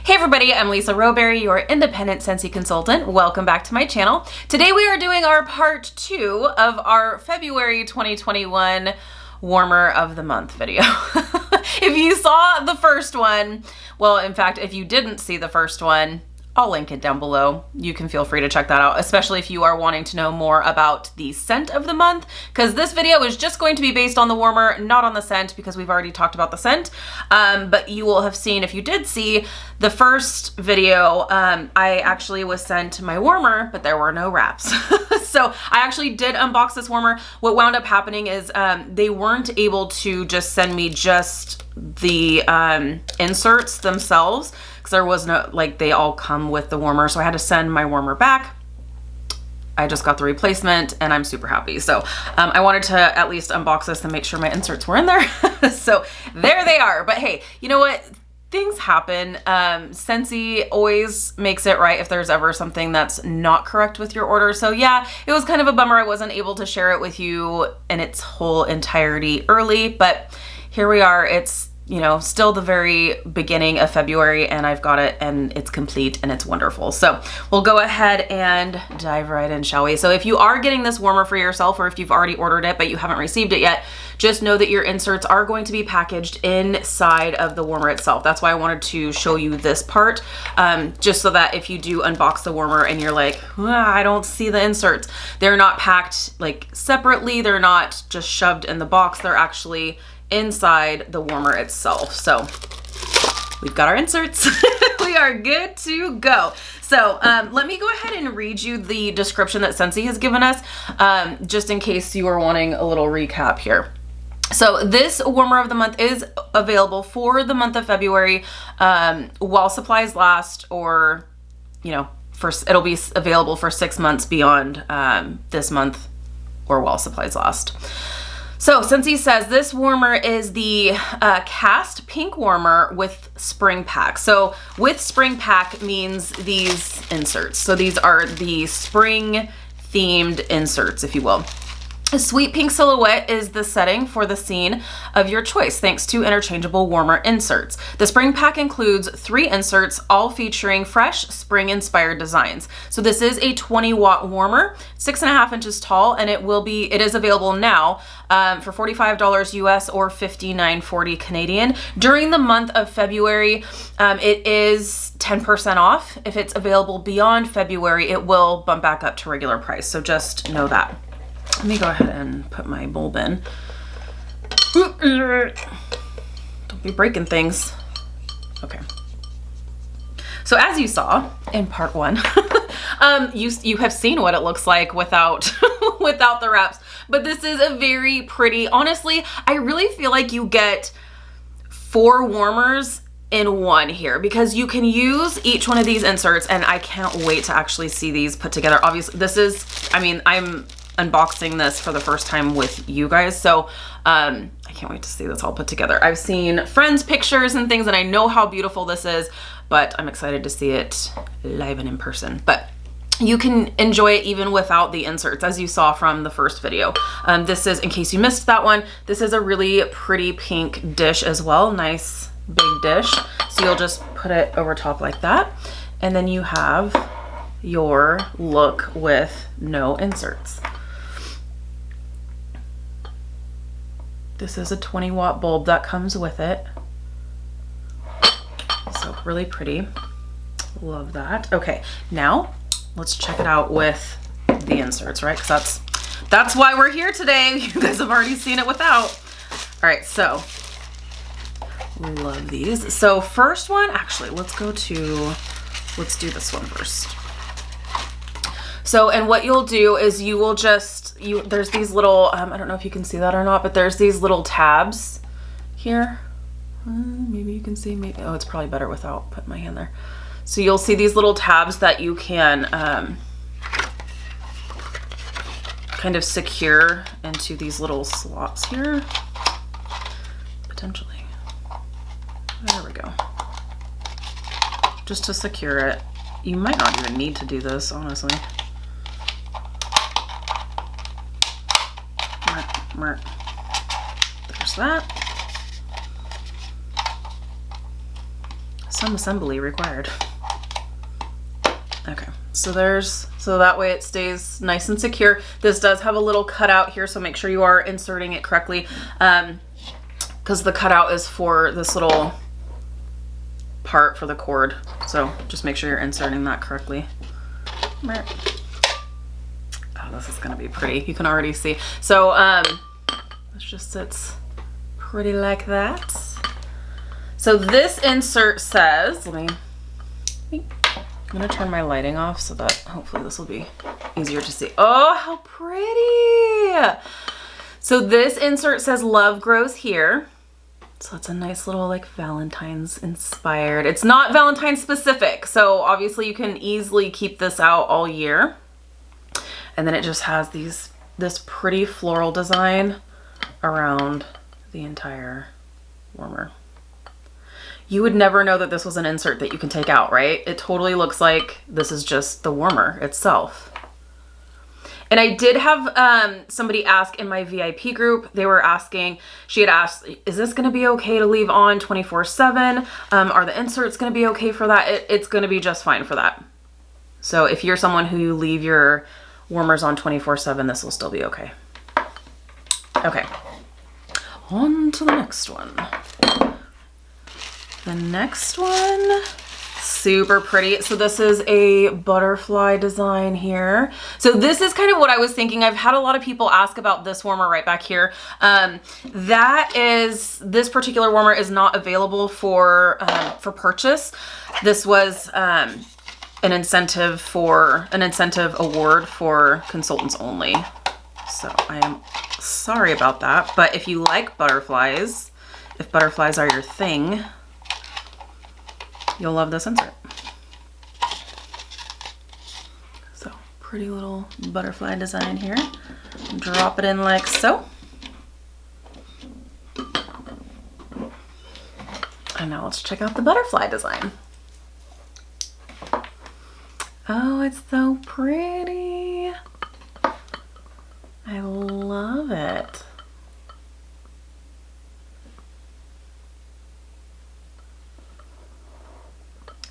Hey everybody, I'm Lisa Rowberry, your independent Scentsy consultant. Welcome back to my channel. Today we are doing our part 2 of our February 2021 warmer of the month video. If you saw the first one, well, in fact, if you didn't see the first one, I'll link it down below. You can feel free to check that out, especially if you are wanting to know more about the scent of the month, because this video is just going to be based on the warmer, not on the scent, because we've already talked about the scent. But you will have seen, if you did see the first video, I actually was sent my warmer, but there were no wraps. So I actually did unbox this warmer. What wound up happening is they weren't able to just send me just the inserts themselves, because there was no, like, they all come with the warmer, so I had to send my warmer back. I just got the replacement and I'm super happy. So I wanted to at least unbox this and make sure my inserts were in there. So there they are. But hey, you know what? Things happen. Scentsy always makes it right if there's ever something that's not correct with your order. So yeah, it was kind of a bummer I wasn't able to share it with you in its whole entirety early, but here we are. It's, you know, still the very beginning of February and I've got it and it's complete and it's wonderful. So we'll go ahead and dive right in, shall we? So if you are getting this warmer for yourself, or if you've already ordered it but you haven't received it yet, just know that your inserts are going to be packaged inside of the warmer itself. That's why I wanted to show you this part, just so that if you do unbox the warmer and you're like, I don't see the inserts, they're not packed like separately. They're not just shoved in the box. They're actually inside the warmer itself. So we've got our inserts. We are good to go. So let me go ahead and read you the description that Scentsy has given us, just in case you are wanting a little recap here. So this warmer of the month is available for the month of February while supplies last, or, you know, it'll be available for 6 months beyond this month, or while supplies last. So Scentsy says this warmer is the cast pink warmer with spring pack. So with spring pack means these inserts. So these are the spring themed inserts, if you will. A sweet pink silhouette is the setting for the scene of your choice, thanks to interchangeable warmer inserts. The spring pack includes 3 inserts, all featuring fresh spring-inspired designs. So this is a 20-watt warmer, 6.5 inches tall, and it is available now for $45 US or $59.40 Canadian. During the month of February, it is 10% off. If it's available beyond February, it will bump back up to regular price. So just know that. Let me go ahead and put my bulb in. Don't be breaking things. Okay. So as you saw in part 1, you have seen what it looks like without without the wraps. But this is a very pretty, honestly, I really feel like you get 4 warmers in one here, because you can use each one of these inserts, and I can't wait to actually see these put together. Obviously, this is, I mean, I'm unboxing this for the first time with you guys, so I can't wait to see this all put together. I've seen friends' pictures and things, and I know how beautiful this is, but I'm excited to see it live and in person. But you can enjoy it even without the inserts, as you saw from the first video. This is, in case you missed that one, this is a really pretty pink dish as well. Nice big dish. So you'll just put it over top like that, and then you have your look with no inserts. This is a 20-watt bulb that comes with it. So really pretty. Love that. Okay, now let's check it out with the inserts, right? Because that's why we're here today. You guys have already seen it without. All right, so love these. So first one, actually, let's do this one first. So, and what you'll do is you will just, there's these little, I don't know if you can see that or not, but there's these little tabs here. Maybe you can see, maybe, oh, it's probably better without putting my hand there. So you'll see these little tabs that you can kind of secure into these little slots here, potentially. There we go. Just to secure it. You might not even need to do this, honestly. There's that. some assembly required. Okay, so that way it stays nice and secure. This does have a little cutout here, so make sure you are inserting it correctly, because the cutout is for this little part for the cord. So just make sure you're inserting that correctly. Oh, this is gonna be pretty. You can already see. So this just sits pretty like that. So this insert says, I'm gonna turn my lighting off so that hopefully this will be easier to see. Oh, how pretty. So this insert says love grows here. So it's a nice little like Valentine's inspired. It's not Valentine's specific, so obviously you can easily keep this out all year. And then it just has this pretty floral design around the entire warmer. You would never know that this was an insert that you can take out, right? It totally looks like this is just the warmer itself. And I did have somebody ask in my VIP group, she had asked, is this gonna be okay to leave on 24/7? Are the inserts gonna be okay for that? It's gonna be just fine for that. So if you're someone who leave your warmers on 24/7, this will still be okay. Okay, on to the next one. The next one, super pretty. So this is a butterfly design here. So this is kind of what I was thinking. I've had a lot of people ask about this warmer right back here. This particular warmer is not available for purchase. This was an incentive award for consultants only. So I am sorry about that. But if you like butterflies, if butterflies are your thing, you'll love this insert. So pretty little butterfly design here. Drop it in like so. And now let's check out the butterfly design. Oh, it's so pretty. I love it.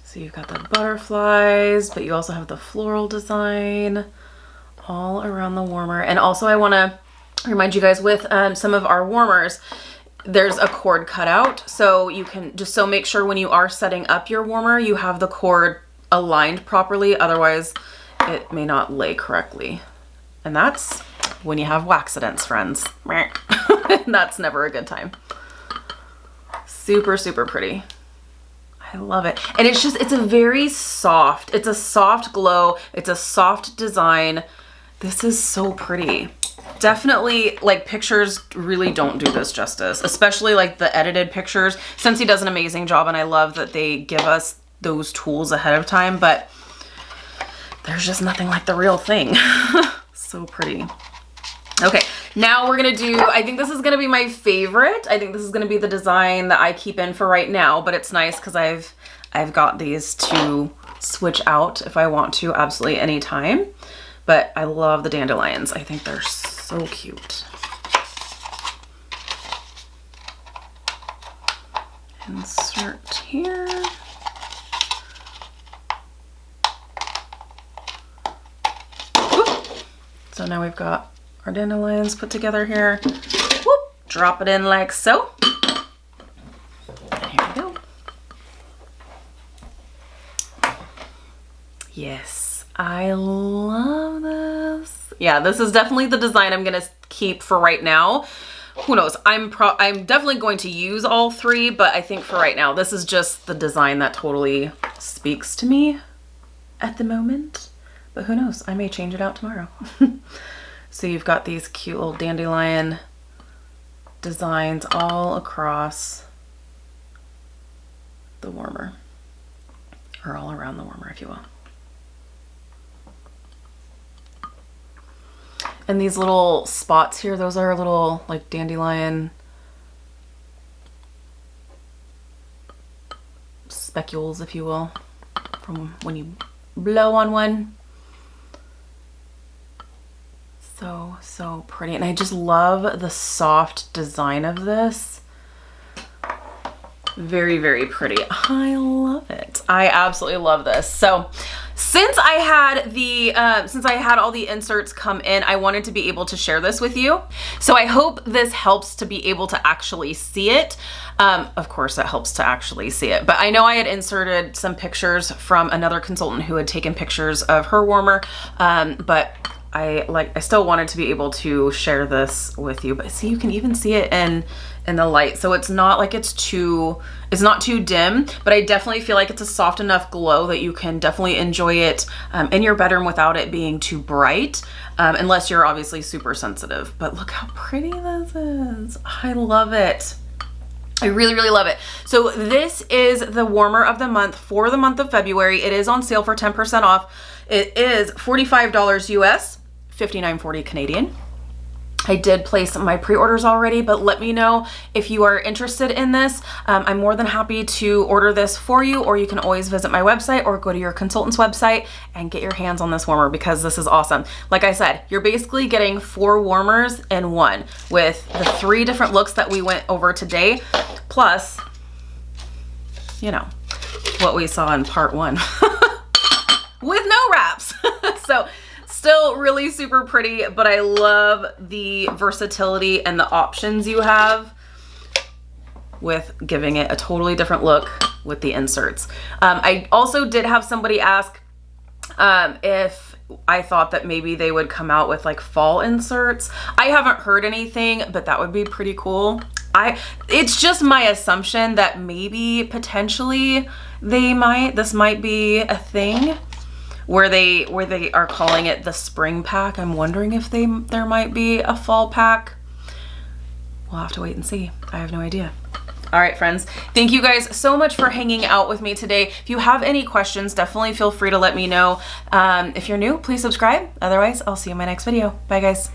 So you've got the butterflies, but you also have the floral design all around the warmer. And also I want to remind you guys with some of our warmers, there's a cord cutout. So you can just make sure when you are setting up your warmer, you have the cord aligned properly. Otherwise it may not lay correctly. And that's when you have waxidents, friends. That's never a good time. Super, super pretty. I love it. And it's a very soft, it's a soft glow. It's a soft design. This is so pretty. Definitely, like, pictures really don't do this justice, especially like the edited pictures. Scentsy does an amazing job, and I love that they give us those tools ahead of time, but there's just nothing like the real thing. So pretty. Okay, now we're gonna do, I think this is gonna be my favorite. I think this is gonna be the design that I keep in for right now, but it's nice because I've got these to switch out if I want to absolutely anytime. But I love the dandelions. I think they're so cute. Insert here. Whoop. So now we've got our dandelions put together here. Whoop. Drop it in like so. And here we go. Yes, I love this. Yeah, this is definitely the design I'm gonna keep for right now. Who knows? I'm definitely going to use all three, but I think for right now, this is just the design that totally speaks to me at the moment. But who knows? I may change it out tomorrow. So you've got these cute little dandelion designs all across the warmer, or all around the warmer, if you will. And these little spots here, those are little like dandelion specules, if you will, from when you blow on one. So, so pretty. And I just love the soft design of this. Very, very pretty. I love it. I absolutely love this. So since I had all the inserts come in, I wanted to be able to share this with you. So I hope this helps to be able to actually see it. Of course it helps to actually see it, but I know I had inserted some pictures from another consultant who had taken pictures of her warmer, but I still wanted to be able to share this with you. But see, you can even see it in the light, so it's not like it's not too dim, but I definitely feel like it's a soft enough glow that you can definitely enjoy it in your bedroom without it being too bright, unless you're obviously super sensitive. But look how pretty this is. I love it. I really, really love it. So this is the warmer of the month for the month of February. It is on sale for 10% off. It is $45 US, $59.40 Canadian. I did place my pre-orders already, but let me know if you are interested in this. I'm more than happy to order this for you, or you can always visit my website or go to your consultant's website and get your hands on this warmer, because this is awesome. Like I said, you're basically getting 4 warmers in one with the 3 different looks that we went over today, plus, you know, what we saw in part 1 with no wraps. So still really super pretty, but I love the versatility and the options you have with giving it a totally different look with the inserts. I also did have somebody ask if I thought that maybe they would come out with like fall inserts. I haven't heard anything, but that would be pretty cool. It's just my assumption that maybe potentially this might be a thing where they are calling it the spring pack. I'm wondering if there might be a fall pack. We'll have to wait and see. I have no idea. All right, friends, thank you guys so much for hanging out with me today. If you have any questions, definitely feel free to let me know. If you're new, please subscribe. Otherwise, I'll see you in my next video. Bye, guys.